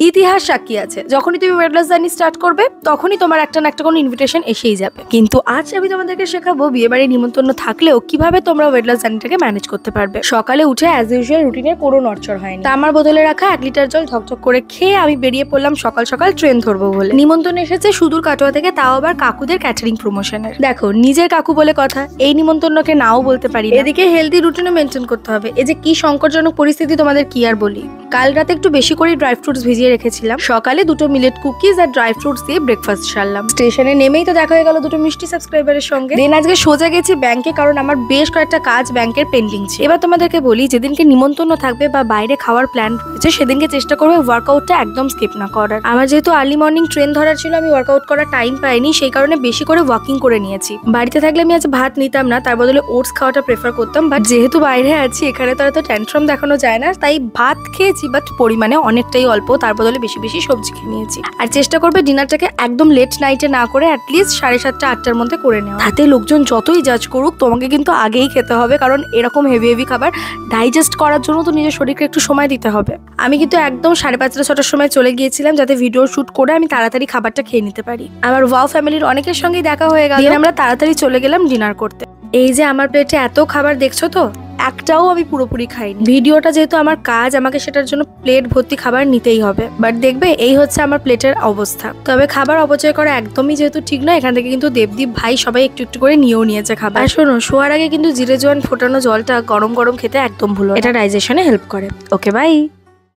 ইতিহাস সাক্ষী আছে, যখনই তুমি ওয়েট লস জার্নি স্টার্ট করবে তখনই তোমার একটা না একটা কোনো ইনভিটেশন এসেই যাবে। কিন্তু আজ আমি তোমাদেরকে শেখাবো বিয়ে বাড়ির নিমন্ত্রণ থাকলেও কিভাবে তোমরা ওয়েট লস জার্নিটাকে ম্যানেজ করতে পারবে। সকালে উঠে অ্যাজ ইউজুয়াল রুটিনের কোনো নড়চড় হয়নি। তা আমার বোতলে রাখা 1 লিটার জল ঝকঝক করে খেয়ে আমি বেরিয়ে পড়লাম সকাল সকাল ট্রেন ধরবো বলে। নিমন্ত্রণ এসেছে সুদূর কাটোয়া থেকে, তাও আবার কাকুদের ক্যাটারিং প্রমোশনের। দেখো নিজের কাকু বলে কথা, এই নিমন্ত্রণকে নাও বলতে পারি। এদিকে হেলদি রুটিনও মেনটেন করতে হবে। এই যে কি সংকটজনক পরিস্থিতি তোমাদের কি আর বলি। কাল রাতে একটু বেশি করে ড্রাই ফ্রুটস ভিজিয়ে রেখেছিলাম, সকালে 2টো মিলেট কুকিজ আর ড্রাই ফ্রুটস দিয়ে ব্রেকফাস্ট সারলাম। স্টেশনে নেমেই তো দেখা হয়ে গেল 2টো মিষ্টি সাবস্ক্রাইবারের সঙ্গে। দেন আজকে সোজা গেছি ব্যাংকে, কারণ আমার বেশ কয়েকটা কাজ ব্যাংকের পেন্ডিং ছিল। এবার তোমাদেরকে বলি, যেদিনকে নিমন্ত্রণ থাকবে বা বাইরে খাওয়ার প্ল্যান রয়েছে সেদিনকে চেষ্টা করবে ওয়ার্কআউটটা একদম স্কিপ না করার। আমার যেহেতু আর্লি মর্নিং ট্রেন ধরার ছিল, আমি ওয়ার্কআউট করার টাইম পাইনি, সেই কারণে বেশি করে ওয়াকিং করে নিয়েছি। বাড়িতে থাকলে আমি আজ ভাত নিতাম না, তার বদলে ওটস খাওয়াটা প্রেফার করতাম। বাট যেহেতু বাইরে আছি, এখানে তো এত ট্যান্ট্রাম দেখানো যায় না, তাই ভাত খেয়েছি, বাট পরিমাণে অনেকটাই অল্প। তার বদলে বেশি বেশি সবজি খেয়ে নিয়েছি। আর চেষ্টা করবে ডিনারটাকে একদম লেট নাইটে না করে অ্যাটলিস্ট 7:30 8টার মধ্যে করে নেওয়া। তাতে লোকজন যতই জাজ করুক, তোমাকে কিন্তু আগেই খেতে হবে, কারণ এরকম হেভি খাবার ডাইজেস্ট করার জন্য তো নিজের শরীরকে একটু সময় দিতে হবে। আমি কিন্তু একদম 5:30 6টার সময় চলে গিয়েছিলাম, যাতে ভিডিও শুট করে আমি তাড়াতাড়ি খাবারটা খেয়ে নিতে পারি। আমার ওয়াও ফ্যামিলির অনেকের সঙ্গেই দেখা হয়ে গেল, আমরা তাড়াতাড়ি চলে গেলাম ডিনার করতে। এই যে আমার প্লেটে এত খাবার দেখছো তো, একটাও আমি পুরোপুরি খাইনি। ভিডিওটা যেহেতু আমার কাজ, আমাকে সেটার জন্য প্লেট ভর্তি খাবার নিতেই হবে। বাট দেখবে এই হচ্ছে আমার প্লেটের অবস্থা। তবে খাবার অপচয় করা একদমই যেহেতু ঠিক নয়, এখান থেকে কিন্তু দেবদীপ ভাই সবাই একটু একটু করে নিয়েও নিয়েছে খাবার। আর শোনো, শোয়ার আগে কিন্তু জিরে জোয়ান ফোটানো জলটা গরম গরম খেতে একদম ভুলো, এটা ডাইজেশনে হেল্প করে। Okay bye.